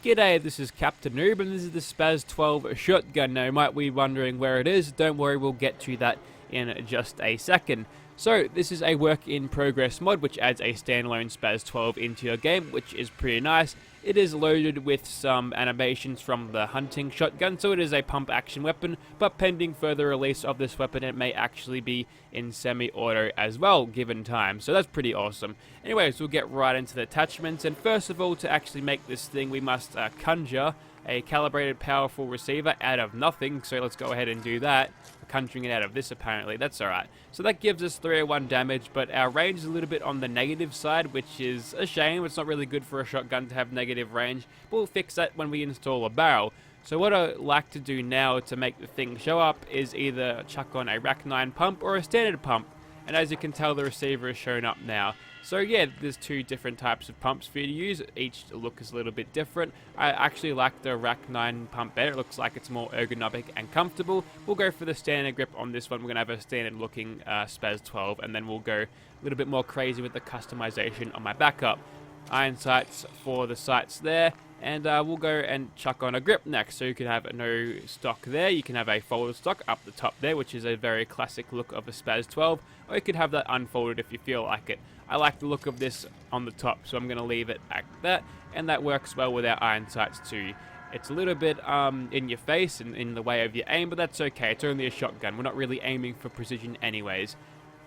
G'day, this is Captainoob and this is the SPAS-12 shotgun. Now you might be wondering where it is. Don't worry, we'll get to that in just a second. So this is a work in progress mod which adds a standalone SPAS-12 into your game, which is pretty nice. It is loaded with some animations from the hunting shotgun, so it is a pump action weapon, but pending further release of this weapon it may actually be in semi-auto as well, given time, so that's pretty awesome. Anyways, we'll get right into the attachments, and first of all, to actually make this thing we must conjure a calibrated powerful receiver out of nothing, so let's go ahead and do that. We're conjuring it out of this apparently, that's alright. So that gives us 301 damage, but our range is a little bit on the negative side, which is a shame. It's not really good for a shotgun to have negative range. We'll fix that when we install a barrel. So what I like to do now to make the thing show up is either chuck on a Rack 9 pump or a standard pump. And as you can tell, the receiver is shown up now. So yeah, there's two different types of pumps for you to use. Each look is a little bit different. I actually like the Rack 9 pump better. It looks like it's more ergonomic and comfortable. We'll go for the standard grip on this one. We're going to have a standard looking SPAS-12, and then we'll go a little bit more crazy with the customization on my backup. Iron sights for the sights there. And we'll go and chuck on a grip next. So you can have no stock there. You can have a folded stock up the top there, which is a very classic look of a SPAS-12. Or you could have that unfolded if you feel like it. I like the look of this on the top, so I'm going to leave it like that. And that works well with our iron sights too. It's a little bit in your face and in the way of your aim, but that's okay. It's only a shotgun. We're not really aiming for precision anyways.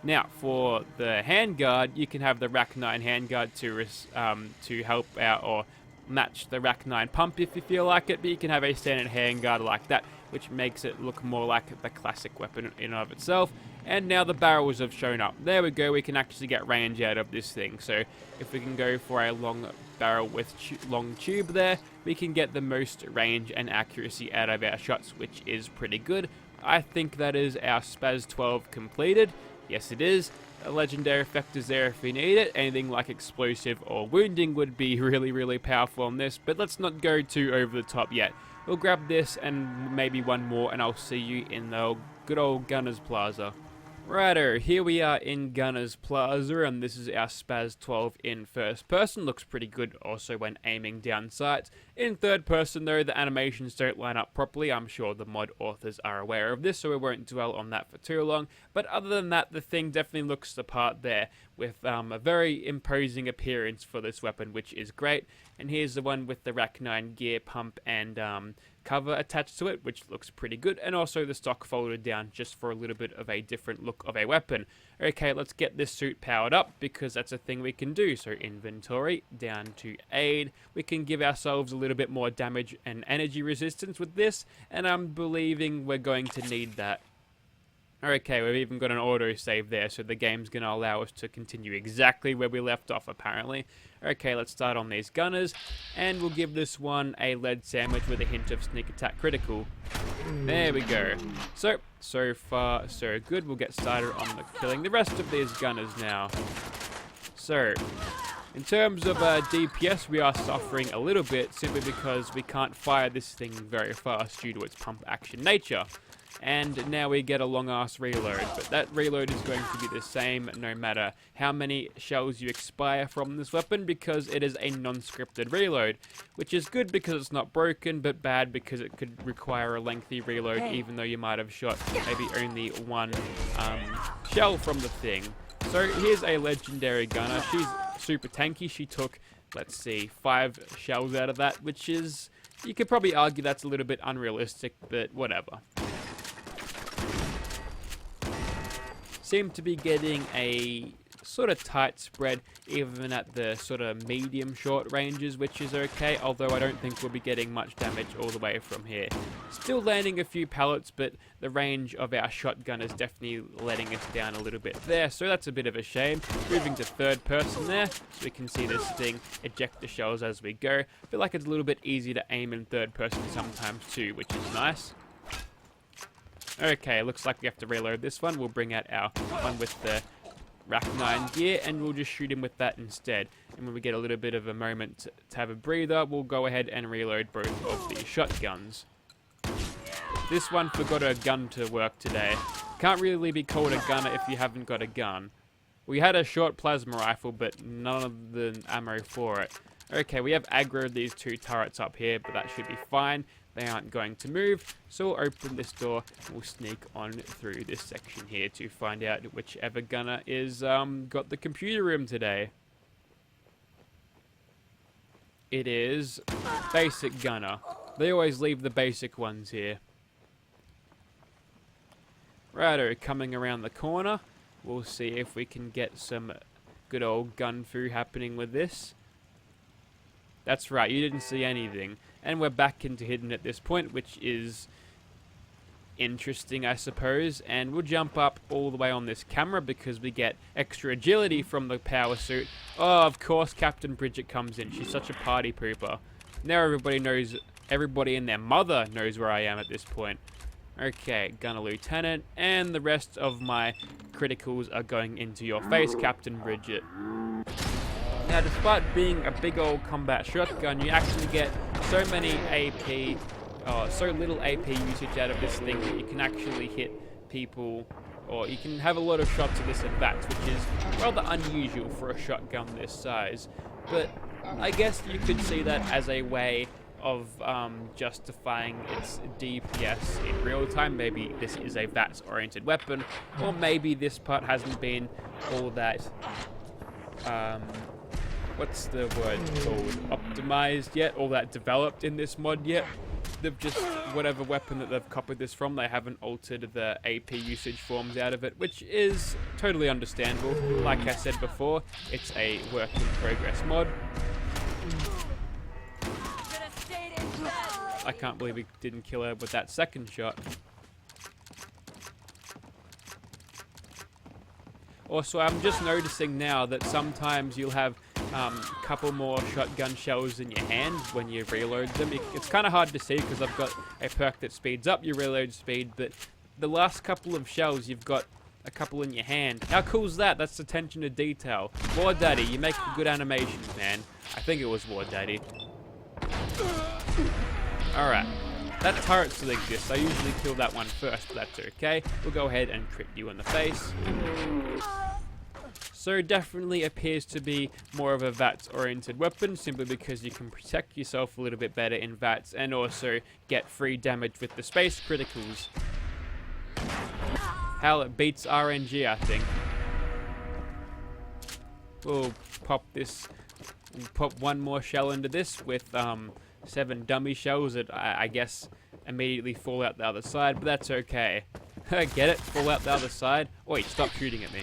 Now, for the handguard, you can have the Rack 9 handguard to help out or match the Rack 9 pump if you feel like it, but you can have a standard handguard like that, which makes it look more like the classic weapon in and of itself. And now the barrels have shown up. There we go, we can actually get range out of this thing. So if we can go for a long barrel with long tube there, we can get the most range and accuracy out of our shots, which is pretty good. I think that is our SPAS-12 completed. Yes, it is. A legendary effect is there if we need it. Anything like explosive or wounding would be really powerful on this, but let's not go too over the top yet. We'll grab this and maybe one more, and I'll see you in the good old Gunners Plaza. Righto, here we are in Gunners Plaza, and this is our SPAS-12 in first person. Looks pretty good also when aiming down sights. In third person though, the animations don't line up properly. I'm sure the mod authors are aware of this, so we won't dwell on that for too long. But other than that, the thing definitely looks the part there, with a very imposing appearance for this weapon, which is great. And here's the one with the Rack 9 gear pump and cover attached to it, which looks pretty good, and also the stock folded down just for a little bit of a different look of a weapon. Okay, let's get this suit powered up, because that's a thing we can do. So inventory, down to aid. We can give ourselves a little bit more damage and energy resistance with this, and I'm believing we're going to need that. Okay, we've even got an autosave there, so the game's going to allow us to continue exactly where we left off, apparently. Okay, let's start on these gunners, and we'll give this one a lead sandwich with a hint of sneak attack critical. There we go. So far, so good. We'll get started on killing the rest of these gunners now. So, in terms of DPS, we are suffering a little bit, simply because we can't fire this thing very fast due to its pump action nature. And now we get a long ass reload, but that reload is going to be the same no matter how many shells you expire from this weapon, because it is a non-scripted reload, which is good because it's not broken, but bad because it could require a lengthy reload even though you might have shot maybe only one shell from the thing. So here's a legendary gunner. She's super tanky. She took, let's see, 5 shells out of that, which is, you could probably argue that's a little bit unrealistic, but whatever. Seem to be getting a sort of tight spread even at the sort of medium short ranges, which is okay, although I don't think we'll be getting much damage all the way from here. Still landing a few pellets, but the range of our shotgun is definitely letting us down a little bit there, so that's a bit of a shame. Moving to third person there, so we can see this thing eject the shells as we go. I feel like it's a little bit easier to aim in third person sometimes too, which is nice. Okay, looks like we have to reload this one. We'll bring out our one with the Rack 9 gear, and we'll just shoot him with that instead. And when we get a little bit of a moment to have a breather, we'll go ahead and reload both of these shotguns. This one forgot a gun to work today. Can't really be called a gunner if you haven't got a gun. We had a short plasma rifle, but none of the ammo for it. Okay, we have aggroed these 2 turrets up here, but that should be fine. They aren't going to move, so we'll open this door and we'll sneak on through this section here to find out whichever gunner is got the computer room today. It is basic gunner. They always leave the basic ones here. Righto, coming around the corner, we'll see if we can get some good old gun fu happening with this. That's right, you didn't see anything. And we're back into hidden at this point, which is interesting, I suppose. And we'll jump up all the way on this camera because we get extra agility from the power suit. Oh, of course, Captain Bridget comes in. She's such a party pooper. Now everybody and their mother knows where I am at this point. Okay, Gunner Lieutenant, and the rest of my criticals are going into your face, Captain Bridget. Now, despite being a big old combat shotgun, you actually get so many AP, so little AP usage out of this thing that you can actually hit people, or you can have a lot of shots of this at VATS, which is rather unusual for a shotgun this size. But I guess you could see that as a way of justifying its DPS in real time. Maybe this is a VATS oriented weapon, or maybe this part hasn't been all that what's the word called, optimized yet, all that developed in this mod yet. They've just, whatever weapon that they've copied this from, they haven't altered the AP usage forms out of it, which is totally understandable. Like I said before, it's a work in progress mod. I can't believe we didn't kill her with that second shot. Also, I'm just noticing now that sometimes you'll have a couple more shotgun shells in your hand when you reload them. It's kind of hard to see because I've got a perk that speeds up your reload speed, but the last couple of shells you've got a couple in your hand. How cool is that? That's attention to detail. War Daddy, you make good animations, man. I think it was War Daddy. Alright, that turret still exists. I usually kill that one first, but that's okay. We'll go ahead and crit you in the face. So definitely appears to be more of a VATS-oriented weapon, simply because you can protect yourself a little bit better in VATS and also get free damage with the space criticals. Hell, it beats RNG, I think. We'll pop one more shell into this with 7 dummy shells that I guess immediately fall out the other side, but that's okay. Get it? Fall out the other side? Oi, stop shooting at me.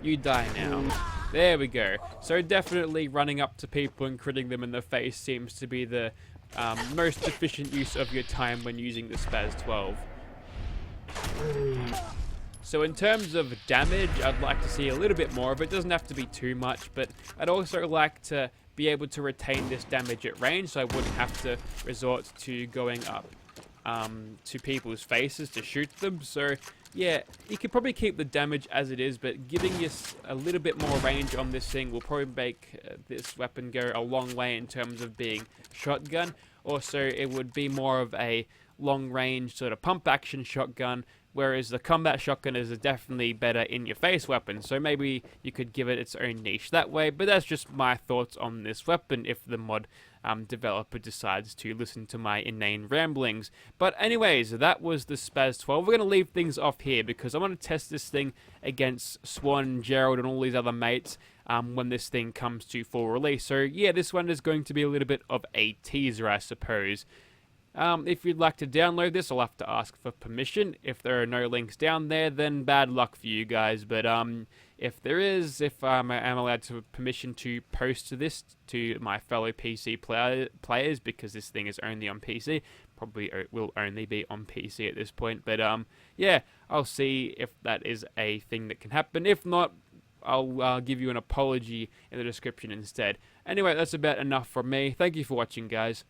You die now. There we go. So definitely running up to people and critting them in the face seems to be the most efficient use of your time when using the SPAS-12. So in terms of damage, I'd like to see a little bit more of it. It doesn't have to be too much, but I'd also like to be able to retain this damage at range, so I wouldn't have to resort to going up to people's faces to shoot them. So yeah, you could probably keep the damage as it is, but giving us a little bit more range on this thing will probably make this weapon go a long way in terms of being shotgun. Also, it would be more of a long range sort of pump action shotgun, whereas the combat shotgun is definitely better in your face weapon. So maybe you could give it its own niche that way, but that's just my thoughts on this weapon if the mod developer decides to listen to my inane ramblings. But anyways, that was the SPAS-12. We're going to leave things off here because I want to test this thing against Swan, Gerald, and all these other mates when this thing comes to full release. So yeah, this one is going to be a little bit of a teaser, I suppose. If you'd like to download this, I'll have to ask for permission. If there are no links down there, then bad luck for you guys. But if there is, if I'm allowed to permission to post this to my fellow PC players, because this thing is only on PC, probably will only be on PC at this point. But yeah, I'll see if that is a thing that can happen. If not, I'll give you an apology in the description instead. Anyway, that's about enough from me. Thank you for watching, guys.